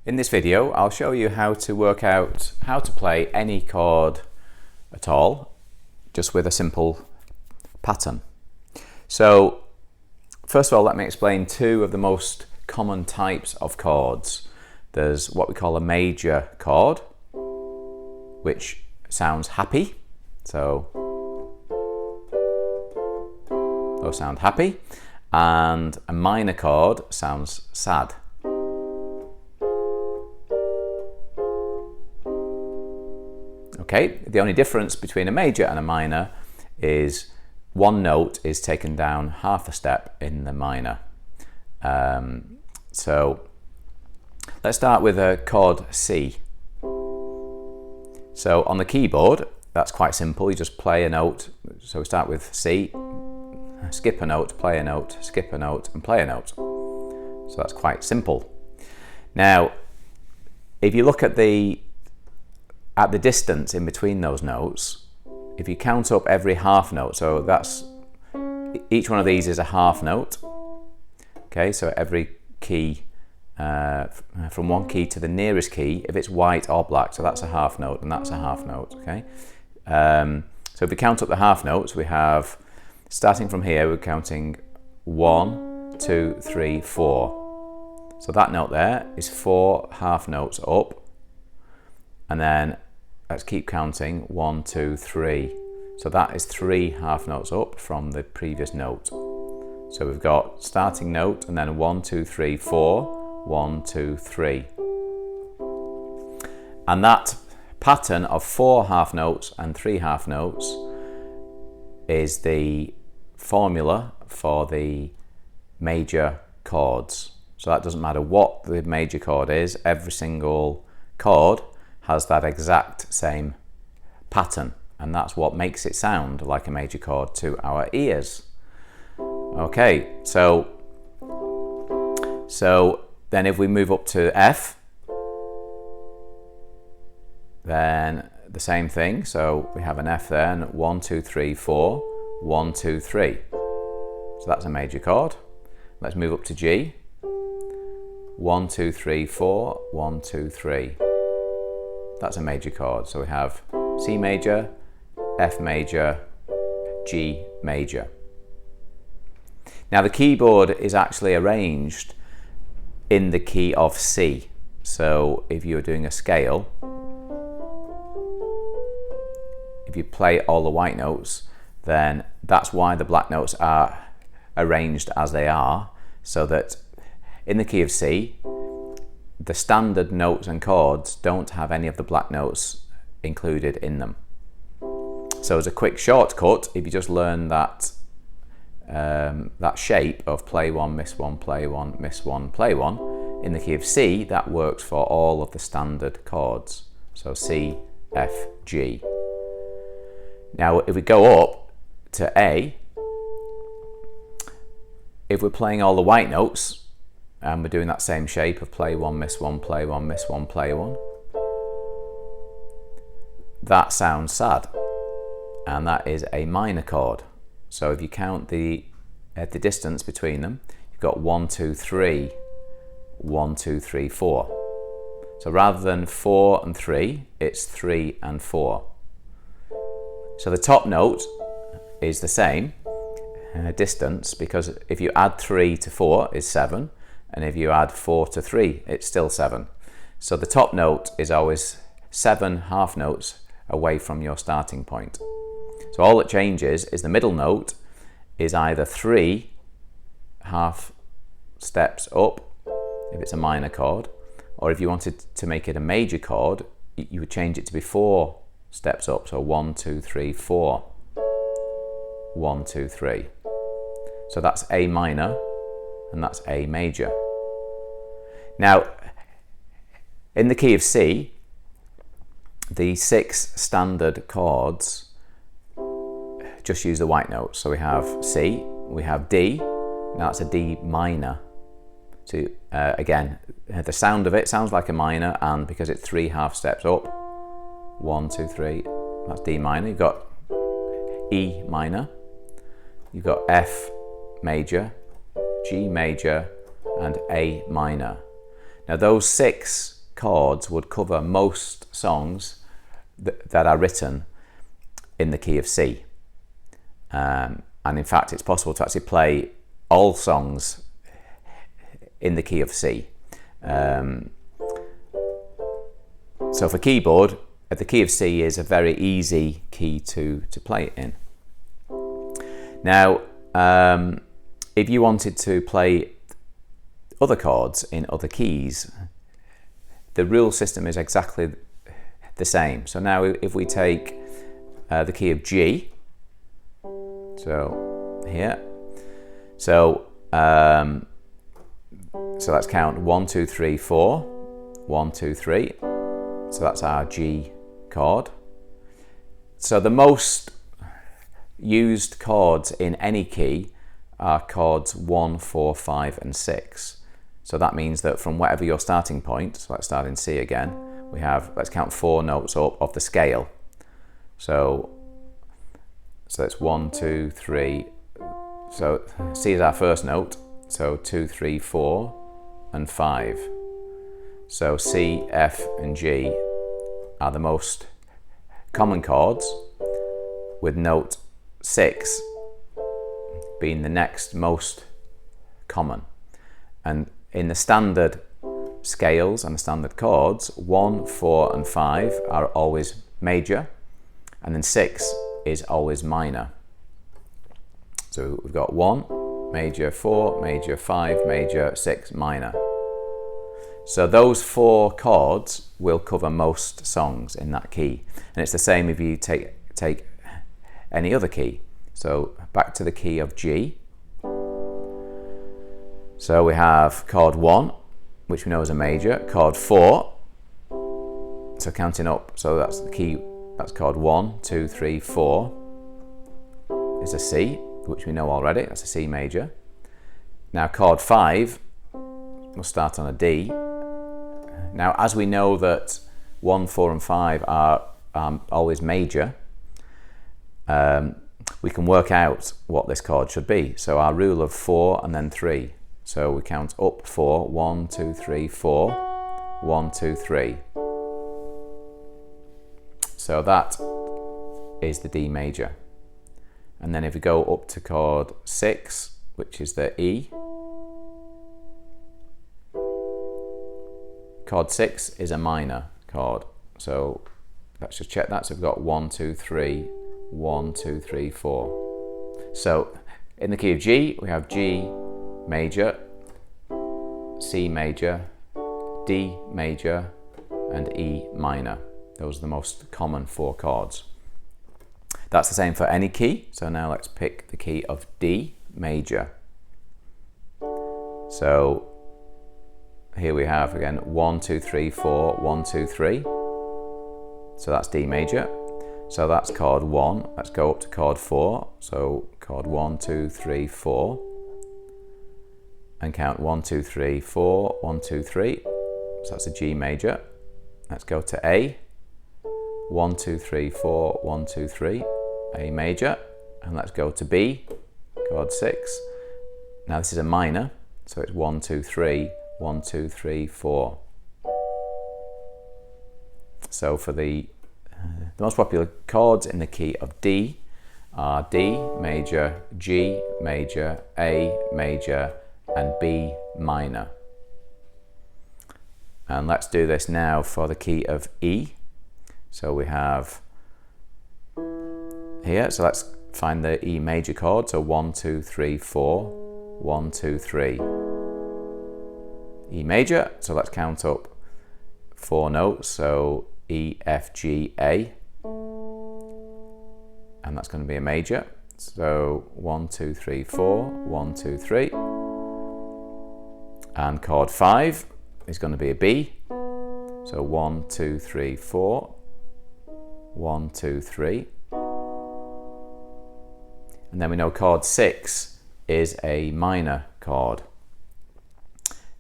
In this video, I'll show you how to work out how to play any chord at all, just with a simple pattern. So, first of all, let me explain two of the most common types of chords. There's what we call a major chord, which sounds happy. So, those sound happy. And a minor chord sounds sad. Okay, the only difference between a major and a minor is one note is taken down half a step in the minor. So let's start with a chord C. So on the keyboard, that's quite simple. You just play a note. So we start with C, skip a note, play a note, skip a note, and play a note. So that's quite simple. Now, if you look at the distance in between those notes, if you count up every half note, so that's each one of these is a half note. Okay, so every key from one key to the nearest key, if it's white or black, so that's a half note and that's a half note. Okay, so if we count up the half notes, we have, starting from here, we're counting 1, 2, 3, 4. So that note there is 4 half notes up. And then let's keep counting 1, 2, 3. So that is 3 half notes up from the previous note. So we've got starting note and then 1, 2, 3, 4, 1, 2, 3. And that pattern of 4 half notes and 3 half notes is the formula for the major chords. So that doesn't matter what the major chord is, every single chord has that exact same pattern, and that's what makes it sound like a major chord to our ears. Okay, so then if we move up to F, then the same thing. So we have an F there, and 1, 2, 3, 4, 1, 2, 3. So that's a major chord. Let's move up to G. 1, 2, 3, 4, 1, 2, 3. That's a major chord. So we have C major, F major, G major. Now the keyboard is actually arranged in the key of C. So if you're doing a scale, if you play all the white notes, then that's why the black notes are arranged as they are, so that in the key of C, the standard notes and chords don't have any of the black notes included in them. So as a quick shortcut, if you just learn that that shape of play one, miss one, play one, miss one, play one, in the key of C, that works for all of the standard chords. So C, F, G. Now if we go up to A, if we're playing all the white notes, and we're doing that same shape of play one, miss one, play one, miss one, play one, that sounds sad, and that is a minor chord. So if you count the distance between them, you've got 1, 2, 3, 1, 2, 3, 4. So rather than 4 and 3, it's 3 and 4. So the top note is the same distance, because if you add 3 to 4 is 7, and if you add 4 to 3, it's still 7. So the top note is always 7 half notes away from your starting point. So all that changes is the middle note is either 3 half steps up, if it's a minor chord, or if you wanted to make it a major chord, you would change it to be 4 steps up. So 1, 2, 3, 4. 1, 2, 3. So that's A minor, and that's A major. Now, in the key of C, the 6 standard chords just use the white notes. So we have C, we have D, now that's a D minor. So again, the sound of it sounds like a minor, and because it's 3 half steps up, 1, 2, 3, that's D minor. You've got E minor, you've got F major, G major, and A minor. Now those 6 chords would cover most songs that are written in the key of C. And in fact, it's possible to actually play all songs in the key of C. So for keyboard, the key of C is a very easy key to play it in. Now, if you wanted to play other chords in other keys, the rule system is exactly the same. So now if we take the key of G, so here, so let's count 1, 2, 3, 4, 1, 2, 3. So that's our G chord. So the most used chords in any key are chords 1, 4, 5, and 6. So that means that from whatever your starting point, so let's start in C again, we have, let's count 4 notes up of the scale. So that's 1, 2, 3. So C is our first note. So 2, 3, 4, and 5. So C, F, and G are the most common chords, with note 6 being the next most common. And in the standard scales and the standard chords, 1, 4, and 5 are always major, and then 6 is always minor. So we've got 1, major, 4, major, 5, major, 6, minor. So those 4 chords will cover most songs in that key. And it's the same if you take any other key. So back to the key of G. So we have chord 1, which we know is a major, chord 4, so counting up, so that's the key, that's chord 1, 2, 3, 4 is a C, which we know already, that's a C major. Now chord 5 will start on a D. Now as we know that 1, 4 and 5 are always major, we can work out what this chord should be. So our rule of 4 and then 3. So we count up 4, 1, 2, 3, 4, 1, 2, 3. So that is the D major. And then if we go up to chord 6, which is the E, chord 6 is a minor chord. So let's just check that. So we've got 1, 2, 3, 1, 2, 3, 4. So in the key of G, we have G major, C major, D major, and E minor. Those are the most common 4 chords. That's the same for any key. So now let's pick the key of D major. So here we have again 1, 2, 3, 4, 1, 2, 3. So that's D major. So that's chord 1. Let's go up to chord 4. So chord 1, 2, 3, 4. And count 1, 2, 3, 4, 1, 2, 3. So that's a G major. Let's go to A. 1, 2, 3, 4, 1, 2, 3. A major. And let's go to B, chord 6. Now this is a minor. So it's 1, 2, 3, 1, 2, 3, 4. So for the most popular chords in the key of D are D major, G major, A major, and B minor. And let's do this now for the key of E. So we have here, so let's find the E major chord. So 1, 2, 3, 4, 1, 2, 3. E major, so let's count up 4 notes. So E, F, G, A. And that's going to be a major. So 1, 2, 3, 4, 1, 2, 3. And chord 5 is going to be a B. So 1, 2, 3, 4, 1, 2, 3. And then we know chord 6 is a minor chord.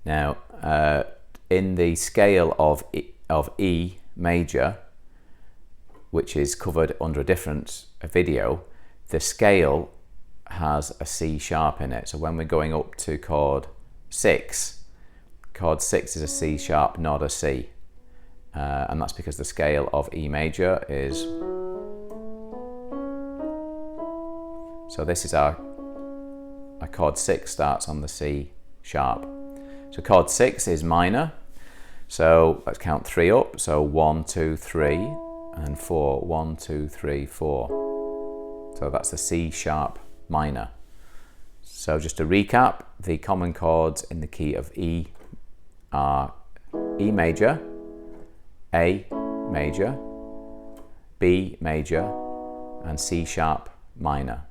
Now, in the scale of E major, which is covered under a different video, the scale has a C sharp in it. So when we're going up to chord 6, chord 6 is a C sharp, not a C. And that's because the scale of E major is... So this is our chord 6 starts on the C sharp. So chord 6 is minor. So let's count 3 up. So 1, 2, 3, and 4. 1, 2, 3, 4. So that's the C sharp minor. So just to recap, the common chords in the key of E are E major, A major, B major, and C sharp minor.